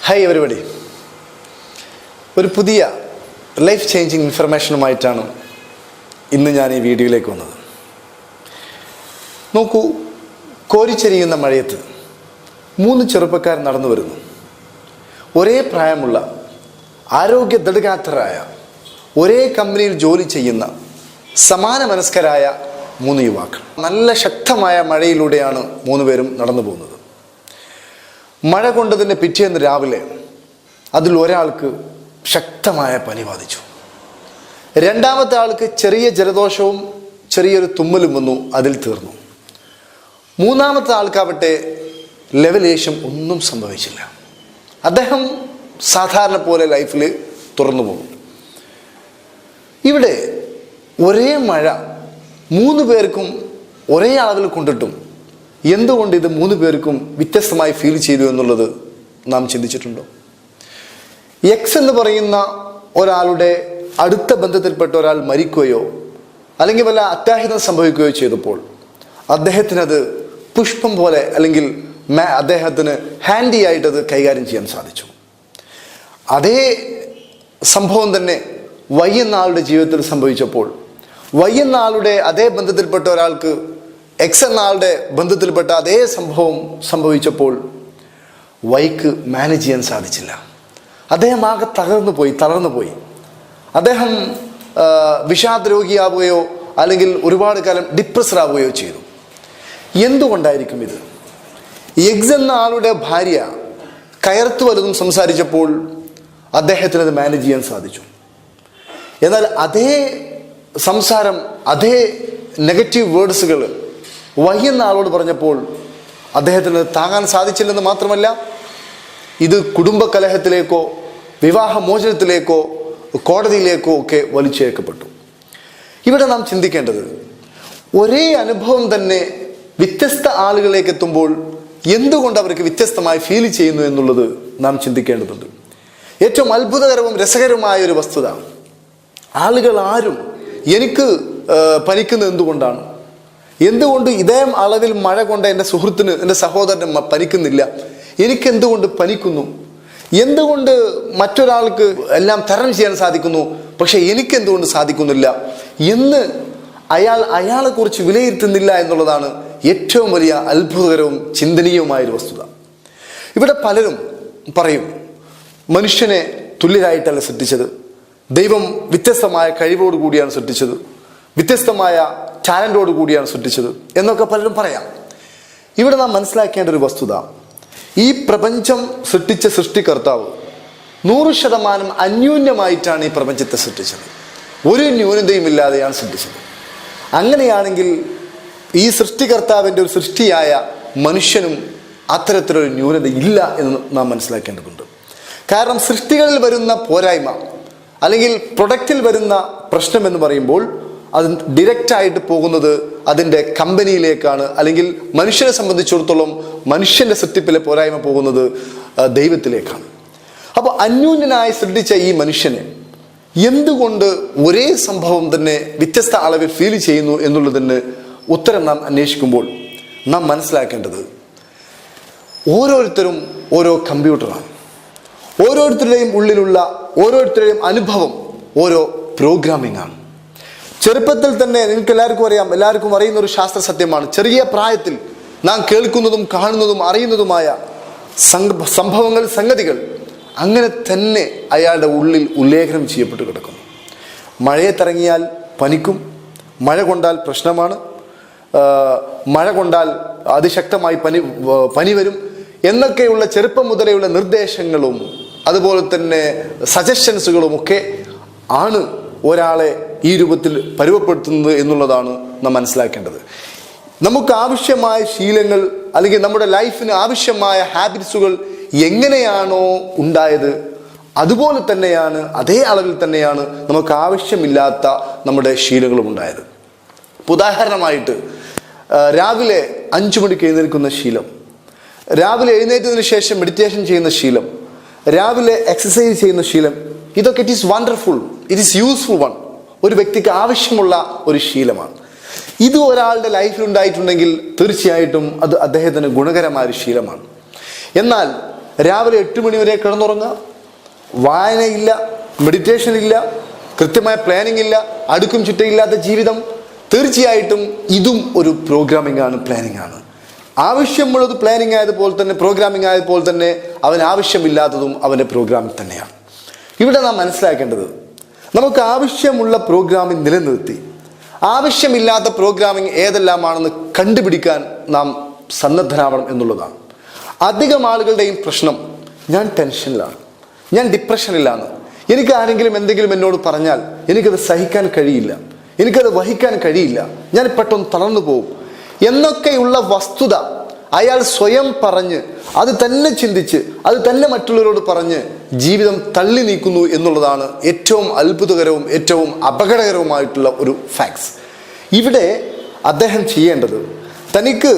Hi everybody, ഒരു പുതിയ life changing ഇൻഫർമേഷനുമായിട്ടാണ് ഇന്ന് ഞാൻ ഈ വീഡിയോയിലേക്ക് വന്നത്. നോക്കൂ, കോരിച്ചെരിയുന്ന മഴയത്ത് 3 ചെറുപ്പക്കാർ നടന്നു വരുന്നു. ഒരേ പ്രായമുള്ള, ആരോഗ്യ ദൃഢഗാത്രരായ, ഒരേ കമ്പനിയിൽ ജോലി ചെയ്യുന്ന, സമാന മനസ്കരായ 3 യുവാക്കൾ. നല്ല ശക്തമായ മഴയിലൂടെയാണ് 3 പേരും നടന്നു പോകുന്നത്. മഴ കൊണ്ടതിൻ്റെ പിറ്റേന്ന് രാവിലെ അതിൽ ഒരാൾക്ക് ശക്തമായ പനി ബാധിച്ചു. രണ്ടാമത്തെ ആൾക്ക് ചെറിയ ജലദോഷവും ചെറിയൊരു തുമ്മലും വന്നു, അതിൽ തീർന്നു. മൂന്നാമത്തെ ആൾക്കാവട്ടെ ലെവലേശം ഒന്നും സംഭവിച്ചില്ല. അദ്ദേഹം സാധാരണ പോലെ ലൈഫിൽ തുറന്നു പോകും. ഇവിടെ ഒരേ മഴ 3 പേർക്കും ഒരേ അളവിൽ കൊണ്ടിട്ടും എന്തുകൊണ്ട് ഇത് 3 പേർക്കും വ്യത്യസ്തമായി ഫീൽ ചെയ്തു എന്നുള്ളത് നാം ചിന്തിച്ചിട്ടുണ്ടോ? എക്സ് എന്ന് പറയുന്ന ഒരാളുടെ അടുത്ത ബന്ധത്തിൽപ്പെട്ട ഒരാൾ മരിക്കുകയോ അല്ലെങ്കിൽ വല്ല അത്യാഹിതം സംഭവിക്കുകയോ ചെയ്തപ്പോൾ അദ്ദേഹത്തിനത് പുഷ്പം പോലെ അല്ലെങ്കിൽ അദ്ദേഹത്തിന് ഹാൻഡി ആയിട്ടത് കൈകാര്യം ചെയ്യാൻ സാധിച്ചു. അതേ സംഭവം തന്നെ വൈ എന്ന ആളുടെ ജീവിതത്തിൽ സംഭവിച്ചപ്പോൾ വൈ എന്ന ആളുടെ അതേ ബന്ധത്തിൽപ്പെട്ട ഒരാൾക്ക് എക്സ് എന്ന ആളുടെ ബന്ധത്തിൽപ്പെട്ട അതേ സംഭവം സംഭവിച്ചപ്പോൾ വൈക്ക് മാനേജ് ചെയ്യാൻ സാധിച്ചില്ല. അദ്ദേഹം ആകെ തളർന്നു പോയി. അദ്ദേഹം വിഷാദ രോഗിയാവുകയോ അല്ലെങ്കിൽ ഒരുപാട് കാലം ഡിപ്രസ്ഡ് ആവുകയോ ചെയ്തു. എന്തുകൊണ്ടായിരിക്കും ഇത്? എക്സ് എന്ന ആളുടെ ഭാര്യ കയർത്തു വലുതും സംസാരിച്ചപ്പോൾ അദ്ദേഹത്തിന് അത് മാനേജ് ചെയ്യാൻ സാധിച്ചു. എന്നാൽ അതേ സംസാരം, അതേ നെഗറ്റീവ് വേർഡ്സുകൾ വൈ എന്ന ആളോട് പറഞ്ഞപ്പോൾ അദ്ദേഹത്തിന് താങ്ങാൻ സാധിച്ചില്ലെന്ന് മാത്രമല്ല, ഇത് കുടുംബ കലഹത്തിലേക്കോ വിവാഹമോചനത്തിലേക്കോ കോടതിയിലേക്കോ ഒക്കെ വലിച്ചേക്കപ്പെട്ടു. ഇവിടെ നാം ചിന്തിക്കേണ്ടത്, ഒരേ അനുഭവം തന്നെ വ്യത്യസ്ത ആളുകളിലേക്ക് എത്തുമ്പോൾ എന്തുകൊണ്ട് അവർക്ക് വ്യത്യസ്തമായി ഫീൽ ചെയ്യുന്നു എന്നുള്ളത് നാം ചിന്തിക്കേണ്ടതുണ്ട്. ഏറ്റവും അത്ഭുതകരവും രസകരമായ ഒരു വസ്തുത, ആളുകൾ ആരും എനിക്ക് പനിക്കുന്നത് എന്തുകൊണ്ട് ഇതേ അളവിൽ മഴ കൊണ്ട് എൻ്റെ സുഹൃത്തിന്, എൻ്റെ സഹോദരന് പനിക്കുന്നില്ല, എനിക്കെന്തുകൊണ്ട് പനിക്കുന്നു? എന്തുകൊണ്ട് മറ്റൊരാൾക്ക് എല്ലാം തരണം ചെയ്യാൻ സാധിക്കുന്നു, പക്ഷെ എനിക്കെന്തുകൊണ്ട് സാധിക്കുന്നില്ല എന്ന് അയാളെക്കുറിച്ച് വിലയിരുത്തുന്നില്ല എന്നുള്ളതാണ് ഏറ്റവും വലിയ അത്ഭുതകരവും ചിന്തനീയവുമായൊരു വസ്തുത. ഇവിടെ പലരും പറയും, മനുഷ്യനെ തുല്യരായിട്ടല്ല സൃഷ്ടിച്ചത്, ദൈവം വ്യത്യസ്തമായ കഴിവോട് കൂടിയാണ് സൃഷ്ടിച്ചത്, വ്യത്യസ്തമായ ടാലൻറ്റോട് കൂടിയാണ് സൃഷ്ടിച്ചത് എന്നൊക്കെ പലരും പറയാം. ഇവിടെ നാം മനസ്സിലാക്കേണ്ട ഒരു വസ്തുത, ഈ പ്രപഞ്ചം സൃഷ്ടിച്ച സൃഷ്ടികർത്താവ് 100% അന്യൂന്യമായിട്ടാണ് ഈ പ്രപഞ്ചത്തെ സൃഷ്ടിച്ചത്. ഒരു ന്യൂനതയും ഇല്ലാതെയാണ് സൃഷ്ടിച്ചത്. അങ്ങനെയാണെങ്കിൽ ഈ സൃഷ്ടികർത്താവിൻ്റെ ഒരു സൃഷ്ടിയായ മനുഷ്യനും അത്തരത്തിലൊരു ന്യൂനത ഇല്ല എന്ന് നാം മനസ്സിലാക്കേണ്ടതുണ്ട്. കാരണം സൃഷ്ടികളിൽ വരുന്ന പോരായ്മ അല്ലെങ്കിൽ പ്രൊഡക്റ്റിൽ വരുന്ന പ്രശ്നം എന്ന് പറയുമ്പോൾ അത് ഡിറക്റ്റായിട്ട് പോകുന്നത് അതിൻ്റെ കമ്പനിയിലേക്കാണ്, അല്ലെങ്കിൽ മനുഷ്യനെ സംബന്ധിച്ചിടത്തോളം മനുഷ്യൻ്റെ സൃഷ്ടിപ്പിലെ പോരായ്മ പോകുന്നത് ദൈവത്തിലേക്കാണ്. അപ്പോൾ അന്യൂന്യനായി സൃഷ്ടിച്ച ഈ മനുഷ്യനെ എന്തുകൊണ്ട് ഒരേ സംഭവം തന്നെ വ്യത്യസ്ത അളവിൽ ഫീൽ ചെയ്യുന്നു എന്നുള്ളതിന് ഉത്തരം നാം അന്വേഷിക്കുമ്പോൾ നാം മനസ്സിലാക്കേണ്ടത്, ഓരോരുത്തരും ഓരോ കമ്പ്യൂട്ടറാണ്. ഓരോരുത്തരുടെയും ഉള്ളിലുള്ള ഓരോരുത്തരുടെയും അനുഭവം ഓരോ പ്രോഗ്രാമിംഗ് ആണ്. ചെറുപ്പത്തിൽ തന്നെ നിങ്ങൾക്ക് എല്ലാവർക്കും അറിയുന്ന ഒരു ശാസ്ത്ര സത്യമാണ്, ചെറിയ പ്രായത്തിൽ നാം കേൾക്കുന്നതും കാണുന്നതും അറിയുന്നതുമായ സംഭവങ്ങൾ, സംഗതികൾ അങ്ങനെ തന്നെ അയാളുടെ ഉള്ളിൽ ഉല്ലേഖനം ചെയ്യപ്പെട്ട് കിടക്കുന്നു. മഴയത്തിറങ്ങിയാൽ പനിക്കും, മഴ കൊണ്ടാൽ പ്രശ്നമാണ്, മഴ കൊണ്ടാൽ അതിശക്തമായി പനി വരും എന്നൊക്കെയുള്ള ചെറുപ്പം മുതലെയുള്ള നിർദ്ദേശങ്ങളും അതുപോലെ തന്നെ സജഷൻസുകളും ഒക്കെ ആണ് ഒരാളെ ഈ രൂപത്തിൽ പരുവപ്പെടുത്തുന്നത് എന്നുള്ളതാണ് നാം മനസ്സിലാക്കേണ്ടത്. നമുക്ക് ആവശ്യമായ ശീലങ്ങൾ അല്ലെങ്കിൽ നമ്മുടെ ലൈഫിന് ആവശ്യമായ ഹാബിറ്റ്സുകൾ എങ്ങനെയാണോ ഉണ്ടായത് അതുപോലെ തന്നെയാണ്, അതേ അളവിൽ തന്നെയാണ് നമുക്ക് ആവശ്യമില്ലാത്ത നമ്മുടെ ശീലങ്ങളും ഉണ്ടായത്. ഉദാഹരണമായിട്ട് രാവിലെ 5 മണിക്ക് എഴുന്നേൽക്കുന്ന ശീലം, രാവിലെ എഴുന്നേറ്റതിന് ശേഷം മെഡിറ്റേഷൻ ചെയ്യുന്ന ശീലം, രാവിലെ എക്സസൈസ് ചെയ്യുന്ന ശീലം, ഇതൊക്കെ it is wonderful, it is useful one. ഒരു വ്യക്തിക്ക് ആവശ്യമുള്ള ഒരു ശീലമാണ്. ഇത് ഒരാളുടെ ലൈഫിൽ ഉണ്ടായിട്ടുണ്ടെങ്കിൽ തീർച്ചയായിട്ടും അത് അദ്ദേഹത്തിന് ഗുണകരമായ ഒരു ശീലമാണ്. എന്നാൽ രാവിലെ 8 മണി വരെ കിടന്നുറങ്ങുക, വായനയില്ല, മെഡിറ്റേഷൻ ഇല്ല, കൃത്യമായ പ്ലാനിങ് ഇല്ല, അടുക്കും ചിട്ടയില്ലാത്ത ജീവിതം. തീർച്ചയായിട്ടും ഇതും ഒരു പ്രോഗ്രാമിംഗ് ആണ്, പ്ലാനിങ് ആണ്. ആവശ്യമുള്ളത് പ്ലാനിങ് ആയതുപോലെ തന്നെ പ്രോഗ്രാമിംഗ് ആയതുപോലെ തന്നെ അവന് ആവശ്യമില്ലാത്തതും അവൻ്റെ പ്രോഗ്രാമിംഗ് തന്നെയാണ്. ഇവിടെ നാം മനസ്സിലാക്കേണ്ടത്, നമുക്ക് ആവശ്യമുള്ള പ്രോഗ്രാമിംഗ് നിലനിർത്തി ആവശ്യമില്ലാത്ത പ്രോഗ്രാമിംഗ് ഏതെല്ലാമാണെന്ന് കണ്ടുപിടിക്കാൻ നാം സന്നദ്ധനാവണം എന്നുള്ളതാണ്. അധികം ആളുകളുടെയും പ്രശ്നം, ഞാൻ ടെൻഷനിലാണ്, ഞാൻ ഡിപ്രഷനിലാണ്, എനിക്ക് ആരെങ്കിലും എന്തെങ്കിലും എന്നോട് പറഞ്ഞാൽ എനിക്കത് സഹിക്കാൻ കഴിയില്ല, എനിക്കത് വഹിക്കാൻ കഴിയില്ല, ഞാൻ പെട്ടെന്ന് തളർന്നു പോകും എന്നൊക്കെയുള്ള വസ്തുത അയാൾ സ്വയം പറഞ്ഞ് അത് തന്നെ ചിന്തിച്ച് അത് തന്നെ മറ്റുള്ളവരോട് പറഞ്ഞ് ജീവിതം തള്ളി നീക്കുന്നു എന്നുള്ളതാണ് ഏറ്റവും അത്ഭുതകരവും ഏറ്റവും അപകടകരവുമായിട്ടുള്ള ഒരു ഫാക്ട്സ്. ഇവിടെ അദ്ദേഹം ചെയ്യേണ്ടത്, തനിക്ക്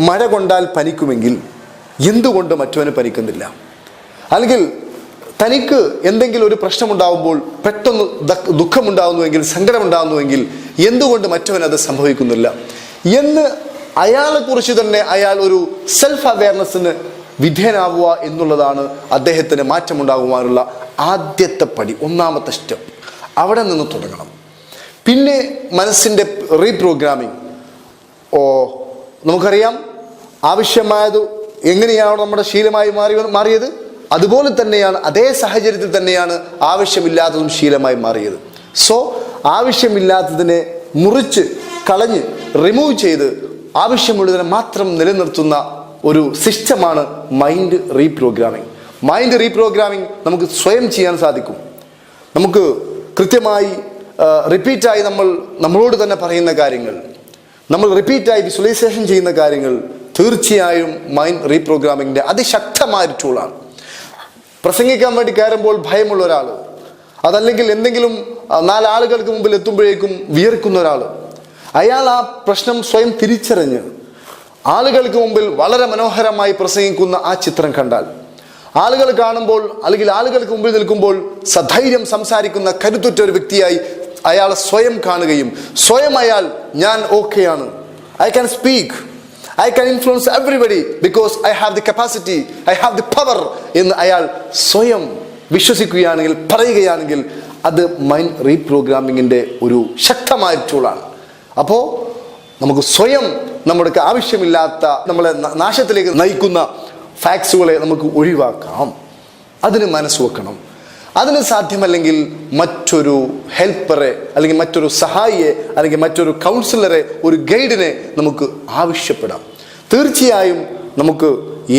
മഴ കൊണ്ടാൽ പനിക്കുമെങ്കിൽ എന്തുകൊണ്ട് മറ്റവന് പനിക്കുന്നില്ല? അല്ലെങ്കിൽ തനിക്ക് എന്തെങ്കിലും ഒരു പ്രശ്നമുണ്ടാകുമ്പോൾ പെട്ടെന്ന് ദുഃഖമുണ്ടാകുന്നുവെങ്കിൽ, സങ്കടമുണ്ടാകുന്നുവെങ്കിൽ എന്തുകൊണ്ട് മറ്റവനത് സംഭവിക്കുന്നില്ല എന്ന് അയാളെക്കുറിച്ച് തന്നെ അയാൾ ഒരു സെൽഫ് അവയർനെസ്സിന് വിധേയനാവുക എന്നുള്ളതാണ് അദ്ദേഹത്തിന് മാറ്റമുണ്ടാകുവാനുള്ള ആദ്യത്തെ പടി, ഒന്നാമത്തെ സ്റ്റെപ്പ്. അവിടെ നിന്ന് തുടങ്ങണം. പിന്നെ മനസ്സിൻ്റെ റീപ്രോഗ്രാമിംഗ്. നമുക്കറിയാം, ആവശ്യമായത് എങ്ങനെയാണോ നമ്മുടെ ശീലമായി മാറിയത് അതുപോലെ തന്നെയാണ്, അതേ സാഹചര്യത്തിൽ തന്നെയാണ് ആവശ്യമില്ലാത്തതും ശീലമായി മാറിയത്. സോ ആവശ്യമില്ലാത്തതിനെ മുറിച്ച് കളഞ്ഞ് റിമൂവ് ചെയ്ത് ആവശ്യമുള്ളതിനെ മാത്രം നിലനിർത്തുന്ന ഒരു സിസ്റ്റമാണ് മൈൻഡ് റീപ്രോഗ്രാമിംഗ്. മൈൻഡ് റീപ്രോഗ്രാമിംഗ് നമുക്ക് സ്വയം ചെയ്യാൻ സാധിക്കും. നമുക്ക് കൃത്യമായി റിപ്പീറ്റായി നമ്മളോട് തന്നെ പറയുന്ന കാര്യങ്ങൾ, നമ്മൾ റിപ്പീറ്റായി വിഷ്വലൈസേഷൻ ചെയ്യുന്ന കാര്യങ്ങൾ തീർച്ചയായും മൈൻഡ് റീപ്രോഗ്രാമിങ്ങിൻ്റെ അതിശക്തമായൊരു ടൂളാണ്. പ്രസംഗിക്കാൻ വേണ്ടി കയറുമ്പോൾ ഭയമുള്ള ഒരാൾ, അതല്ലെങ്കിൽ എന്തെങ്കിലും 4 ആളുകൾക്ക് മുമ്പിൽ എത്തുമ്പോഴേക്കും വിയർക്കുന്ന ഒരാൾ, അയാൾ ആ പ്രശ്നം സ്വയം തിരിച്ചറിഞ്ഞ് ആളുകൾക്ക് മുമ്പിൽ വളരെ മനോഹരമായി പ്രസംഗിക്കുന്ന ആ ചിത്രം കണ്ടാൽ, ആളുകൾ കാണുമ്പോൾ അല്ലെങ്കിൽ ആളുകൾക്ക് മുമ്പിൽ നിൽക്കുമ്പോൾ സധൈര്യം സംസാരിക്കുന്ന കരുത്തുറ്റ ഒരു വ്യക്തിയായി അയാൾ സ്വയം കാണുകയും സ്വയം അയാൾ ഞാൻ ഓക്കെയാണ്, I can speak, I can influence everybody because I have the capacity, I have the power എന്ന് അയാൾ സ്വയം വിശ്വസിക്കുകയാണെങ്കിൽ, പറയുകയാണെങ്കിൽ അത് മൈൻഡ് റീപ്രോഗ്രാമിങ്ങിൻ്റെ ഒരു ശക്തമായ ടൂളാണ്. അപ്പോൾ നമുക്ക് സ്വയം നമ്മുടെ ആവശ്യമില്ലാത്ത നമ്മളെ നാശത്തിലേക്ക് നയിക്കുന്ന ഫാക്ട്സുകളെ നമുക്ക് ഒഴിവാക്കാം. അതിന് മനസ്സ് വെക്കണം. അതിന് സാധ്യമല്ലെങ്കിൽ മറ്റൊരു ഹെൽപ്പറെ അല്ലെങ്കിൽ മറ്റൊരു സഹായിയെ അല്ലെങ്കിൽ മറ്റൊരു കൗൺസിലറെ, ഒരു ഗൈഡിനെ നമുക്ക് ആവശ്യപ്പെടാം. തീർച്ചയായും നമുക്ക്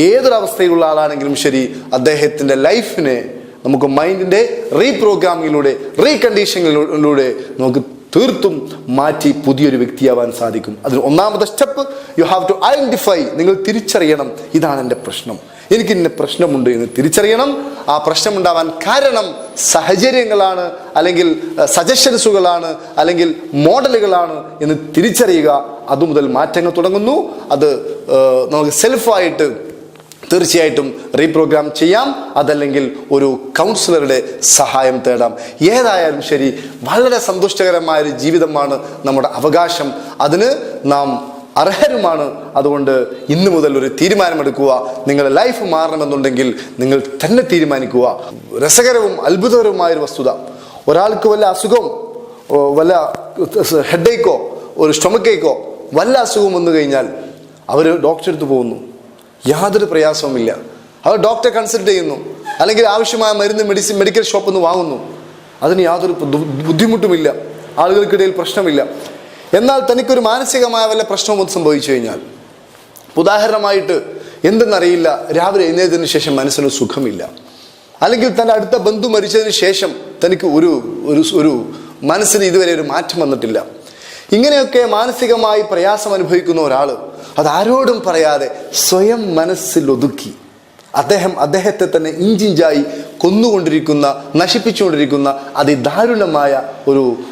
ഏതൊരവസ്ഥയിലുള്ള ആളാണെങ്കിലും ശരി, അദ്ദേഹത്തിൻ്റെ ലൈഫിനെ നമുക്ക് മൈൻഡിൻ്റെ റീപ്രോഗ്രാമിങ്ങിലൂടെ, റീകണ്ടീഷനിങ്ങിലൂടെ നമുക്ക് തീർത്തും മാറ്റി പുതിയൊരു വ്യക്തിയാവാൻ സാധിക്കും. അതിന് ഒന്നാമത്തെ step, you have to identify. നിങ്ങൾ തിരിച്ചറിയണം, ഇതാണ് എൻ്റെ പ്രശ്നം, എനിക്ക് ഇന്ന പ്രശ്നമുണ്ട് എന്ന് തിരിച്ചറിയണം. ആ പ്രശ്നമുണ്ടാവാൻ കാരണം സാഹചര്യങ്ങളാണ്, അല്ലെങ്കിൽ സജഷൻസുകളാണ്, അല്ലെങ്കിൽ മോഡലുകളാണ് എന്ന് തിരിച്ചറിയുക. അതുമുതൽ മാറ്റങ്ങൾ തുടങ്ങുന്നു. അത് നമുക്ക് സെൽഫായിട്ട് തീർച്ചയായിട്ടും റീപ്രോഗ്രാം ചെയ്യാം. അതല്ലെങ്കിൽ ഒരു കൗൺസിലറുടെ സഹായം തേടാം. ഏതായാലും ശരി, വളരെ സന്തുഷ്ടകരമായൊരു ജീവിതമാണ് നമ്മുടെ അവകാശം. അതിന് നാം അർഹരുമാണ്. അതുകൊണ്ട് ഇന്നു മുതൽ ഒരു തീരുമാനമെടുക്കുക. നിങ്ങളുടെ ലൈഫ് മാറണമെന്നുണ്ടെങ്കിൽ നിങ്ങൾ തന്നെ തീരുമാനിക്കുക. രസകരവും അത്ഭുതകരവുമായൊരു വസ്തുത, ഒരാൾക്ക് വല്ല അസുഖം, വല്ല ഹെഡേക്കോ, ഒരു സ്റ്റൊമക്കേക്കോ വല്ല അസുഖം വന്നു കഴിഞ്ഞാൽ അവർ ഡോക്ടറെ അടുത്ത് പോകുന്നു, യാതൊരു പ്രയാസവുമില്ല. അവർ ഡോക്ടറെ കൺസൾട്ട് ചെയ്യുന്നു, അല്ലെങ്കിൽ ആവശ്യമായ മരുന്ന് മെഡിക്കൽ ഷോപ്പിൽ നിന്ന് വാങ്ങുന്നു. അതിന് യാതൊരു ബുദ്ധിമുട്ടുമില്ല, ആളുകൾക്കിടയിൽ പ്രശ്നമില്ല. എന്നാൽ തനിക്കൊരു മാനസികമായ വല്ല പ്രശ്നവും സംഭവിച്ചു കഴിഞ്ഞാൽ, ഉദാഹരണമായിട്ട് എന്തെന്നറിയില്ല, രാവിലെ എഴുന്നേറ്റതിന് ശേഷം മനസ്സിന് സുഖമില്ല, അല്ലെങ്കിൽ തൻ്റെ അടുത്ത ബന്ധു മരിച്ചതിന് ശേഷം തനിക്ക് ഒരു മനസ്സിന് ഇതുവരെ ഒരു മാറ്റം വന്നിട്ടില്ല, ഇങ്ങനെയൊക്കെ മാനസികമായി പ്രയാസം അനുഭവിക്കുന്ന ഒരാൾ അതാരോടും പറയാതെ സ്വയം മനസ്സിൽ ഒതുക്കി അദ്ദേഹത്തെ തന്നെ ഇഞ്ചിഞ്ചായി കൊന്നുകൊണ്ടിരിക്കുന്ന, നശിപ്പിച്ചുകൊണ്ടിരിക്കുന്ന അതിദാരുണമായ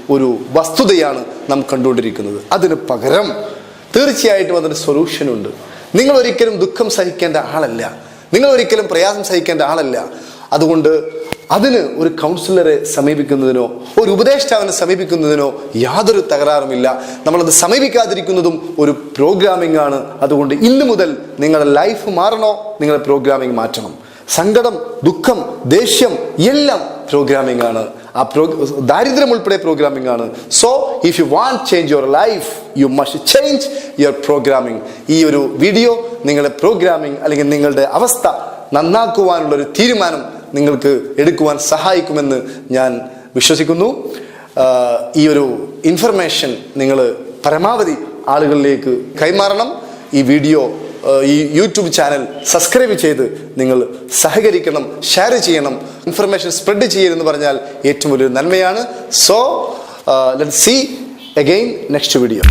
ഒരു വസ്തുതയാണ് നാം കണ്ടുകൊണ്ടിരിക്കുന്നത്. അതിന് പകരം തീർച്ചയായിട്ടും അതിന് സൊല്യൂഷനുണ്ട്. നിങ്ങൾ ഒരിക്കലും ദുഃഖം സഹിക്കേണ്ട ആളല്ല, നിങ്ങൾ ഒരിക്കലും പ്രയാസം സഹിക്കേണ്ട ആളല്ല. അതുകൊണ്ട് അതിന് ഒരു കൗൺസിലറെ സമീപിക്കുന്നതിനോ ഒരു ഉപദേഷ്ടാവിനെ സമീപിക്കുന്നതിനോ യാതൊരു തകരാറുമില്ല. നമ്മളത് സമീപിക്കാതിരിക്കുന്നതും ഒരു പ്രോഗ്രാമിംഗ് ആണ്. അതുകൊണ്ട് ഇന്നു മുതൽ നിങ്ങളുടെ ലൈഫ് മാറണോ, നിങ്ങളുടെ പ്രോഗ്രാമിംഗ് മാറ്റണം. സങ്കടം, ദുഃഖം, ദേഷ്യം എല്ലാം പ്രോഗ്രാമിംഗ് ആണ്. ദാരിദ്ര്യം ഉൾപ്പെടെ പ്രോഗ്രാമിംഗ് ആണ്. So if you want change your life, you must change your programming. ഈ ഒരു വീഡിയോ നിങ്ങളുടെ പ്രോഗ്രാമിംഗ് അല്ലെങ്കിൽ നിങ്ങളുടെ അവസ്ഥ നന്നാക്കുവാനുള്ളൊരു തീരുമാനം നിങ്ങൾക്ക് എടുക്കുവാൻ സഹായിക്കുമെന്ന് ഞാൻ വിശ്വസിക്കുന്നു. ഈ ഒരു ഇൻഫർമേഷൻ നിങ്ങൾ പരമാവധി ആളുകളിലേക്ക് കൈമാറണം. ഈ വീഡിയോ, ഈ യൂട്യൂബ് ചാനൽ സബ്സ്ക്രൈബ് ചെയ്ത് നിങ്ങൾ സഹകരിക്കണം, ഷെയർ ചെയ്യണം, ഇൻഫർമേഷൻ സ്പ്രെഡ് ചെയ്യണമെന്ന് പറഞ്ഞാൽ ഏറ്റവും വലിയൊരു നന്മയാണ്. So let's see again next video.